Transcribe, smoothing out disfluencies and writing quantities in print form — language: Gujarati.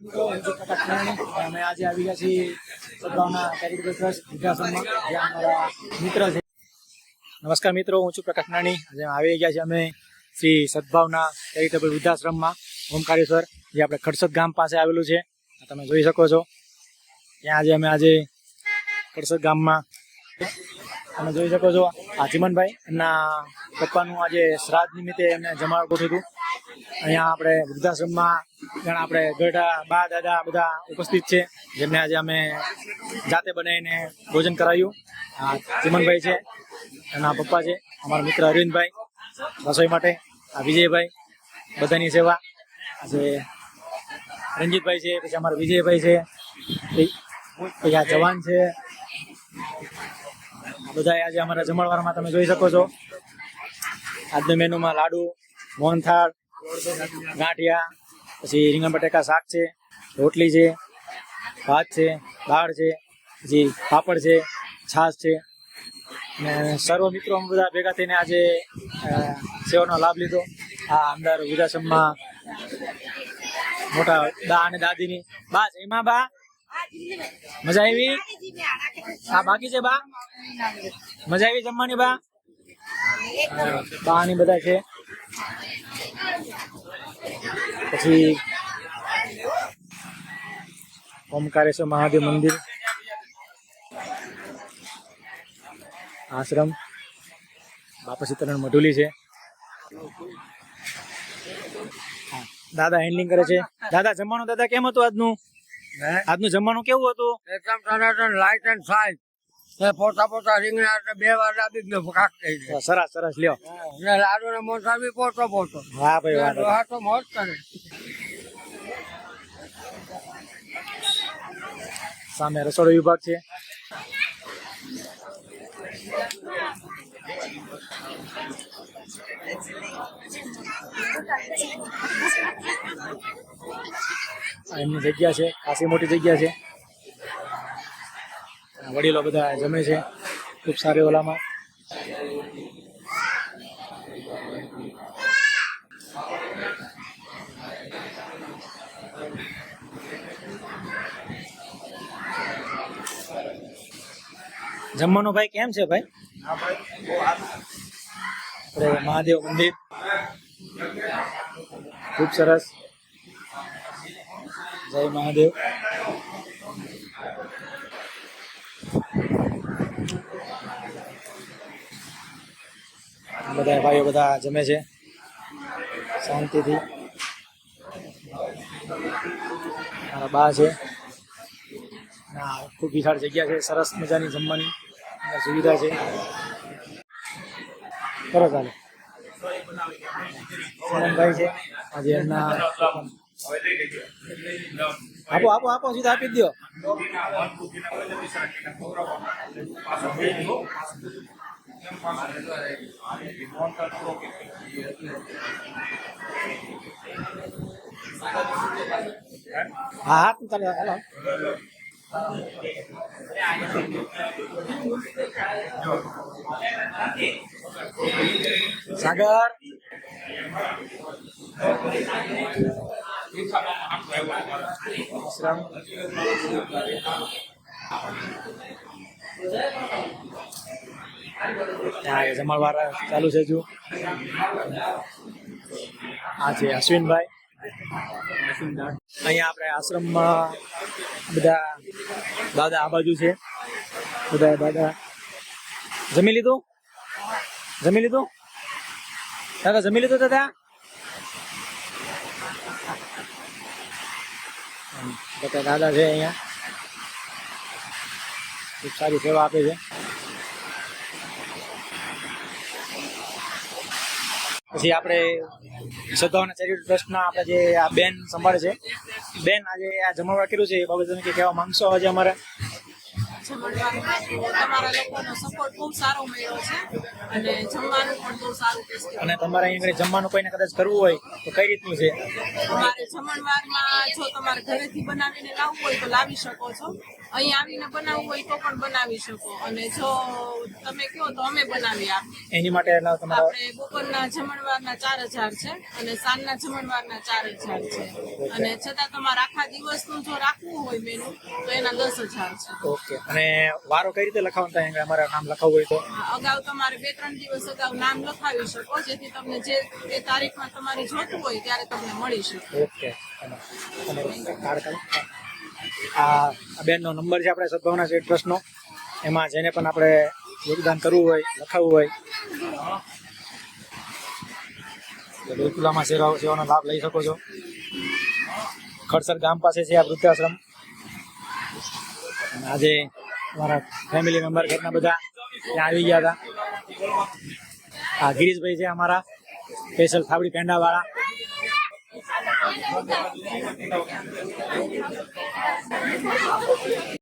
અમે આજે આવી ગયા છીએ સદભાવના ચેરિટેબલ ટ્રસ્ટ વૃદ્ધાશ્રમમાં, જ્યાં અમારા મિત્ર છે. નમસ્કાર મિત્રો, હું છું પ્રકાશ નાની. આજે આવી ગયા છીએ અમે શ્રી સદભાવના ચેરિટેબલ વૃદ્ધાશ્રમમાં ઓમકારેશ્વર, જે આપણે ખડસદ ગામ પાસે આવેલું છે. તમે જોઈ શકો છો ત્યાં આજે ખડસદ ગામમાં તમે જોઈ શકો છો આ ચીમનભાઈ, એમના પપ્પાનું આજે શ્રાદ્ધ નિમિત્તે એમને જમાડ ગોઠવ્યું હતું. અહીંયા આપણે વૃદ્ધાશ્રમમાં ઘણા આપણે ગઢા બા દાદા બધા ઉપસ્થિત છે, જેમને આજે અમે જાતે બનાવીને ભોજન કરાવ્યું. આ ચીમનભાઈ છે, એના પપ્પા છે, અમારા મિત્ર અરવિંદભાઈ રસોઈ માટે, આ વિજયભાઈ બધાની સેવા, આજે રંજીતભાઈ છે, પછી અમારા વિજયભાઈ છે, પછી આ જવાન છે, બધા આજે અમારા જમણવારમાં તમે જોઈ શકો છો. આજના મેનુમાં લાડુ, મોહનથાળ, ગાંઠિયા, પછી રીંગણ બટેકા શાક છે, રોટલી છે, ભાત છે, દાળ છે, પછી પાપડ છે, છાશ છે. અને સર્વ મિત્રો બધા ભેગા થઈને આજે સેવાનો લાભ લીધો. આ અંદર વૃદ્ધાશ્રમમાં મોટા દા અને દાદીની બા છે. એમાં બા મજા આવી? હા બાકી છે બા? મજા આવી જમવાની બા? બા ની બધા છે. પછી ઓમકારેશ્વર મહાદેવ મંદિર, આશ્રમ, બાપા સીતારામ મઢુલી છે. દાદા હેન્ડલિંગ કરે છે. દાદા જમવાનું દાદા કેમ હતું આજનું જમવાનું કેવું હતું? એકદમ ટનાટન લાઈટ એન્ડ સાઈઝ. પોતા રીંગણા 2 વાર દાબી ગયો કાક થઈ ગયો. સરસ લ્યો. ને લાડુ ને મોસા બી પોતો. હા ભાઈ વાહ. તો મોજ કરે. સામે રસોડો વિભાગ છે. એમની જગ્યા છે, ખાસી મોટી જગ્યા છે. વડીલો બધા જમે છે ખૂબ સારી ઓલામાં. જમવાનું ભાઈ કેમ છે ભાઈ? આપણે મહાદેવ મંદિર ખૂબ સરસ. જય મહાદેવ. બધા ભાઈઓ બધા જમે છે શાંતિથી. મારા બા છે. ખૂબ વિશાળ જગ્યા છે, સરસ મજાની જમવાની સુવિધા છે. સરસ ચાલે. ભાઈ છે આજે એમના આપો સીધા આપી જ દો. હા ચાલો હાલો. સાગર જમણવાર ચાલુ છે. હજુ આ છે અશ્વિનભાઈ. અહીંયા આપણે આશ્રમમાં બધા દાદા આ બાજુ છે. બધા દાદા જમી લીધું દાદા? જમી લીધું દાદા? બધા દાદા છે અહીંયા, ખૂબ સારી સેવા આપે છે. પછી આપણે સદભાવના ચેરિટેબલ ટ્રસ્ટના આપણે જે આ બેન સંભાળે છે, બેન આજે આ જમણવાર કર્યું છે એ બાબતે તમે કે કહેવા માંગશો? આજે અમારે તમારા લોકોનો સપોર્ટ બહુ સારો મળ્યો છે અને જમવાનું પણ બહુ સારું ટેસ્ટી. અને તમારે અહીંયા જમવાનું કોઈને કદાચ કરવું હોય તો કઈ રીતનું છે? તમારે જમણવારમાં જો તમારે ઘરેથી બનાવીને લાવવું હોય તો લાવી શકો છો. અહીં આવીને બનાવવું હોય તો પણ બનાવી શકો અને જો તમે કહો તો અમે બનાવી આપીએ. એની માટે એના તમારા આપણે બપોરના જમણવારના 4,000 છે અને સાંજના જમણવારના 4,000 છે અને છતાં તમારે આખા દિવસનું જો રાખવું હોય મેનુ તો એના 10,000 છે. ઓકે. અને વારો કઈ રીતે લખાવવાનું થાય? અમારે નામ લખાવવું હોય તો અગાઉ તમારે 2-3 દિવસ અગાઉ નામ લખાવી શકો જેથી તમને જે તે તારીખમાં તમારે જોતું હોય ત્યારે તમને મળી શકે. ઓકે. આ બેનનો નંબર છે આપણે સદભાવના ચેરિટેબલ ટ્રસ્ટનો. એમાં જેને પણ આપણે યોગદાન કરવું હોય, લખાવવું હોય તો બિલકુલ આમાં સેવાનો લાભ લઈ શકો છો. ખડસર ગામ પાસે છે આ વૃદ્ધાશ્રમ. અને આજે અમારા ફેમિલી મેમ્બર ઘરના બધા ત્યાં આવી ગયા હતા. આ ગિરીશભાઈ છે અમારા સ્પેશિયલ થાબડી પેંડાવાળા.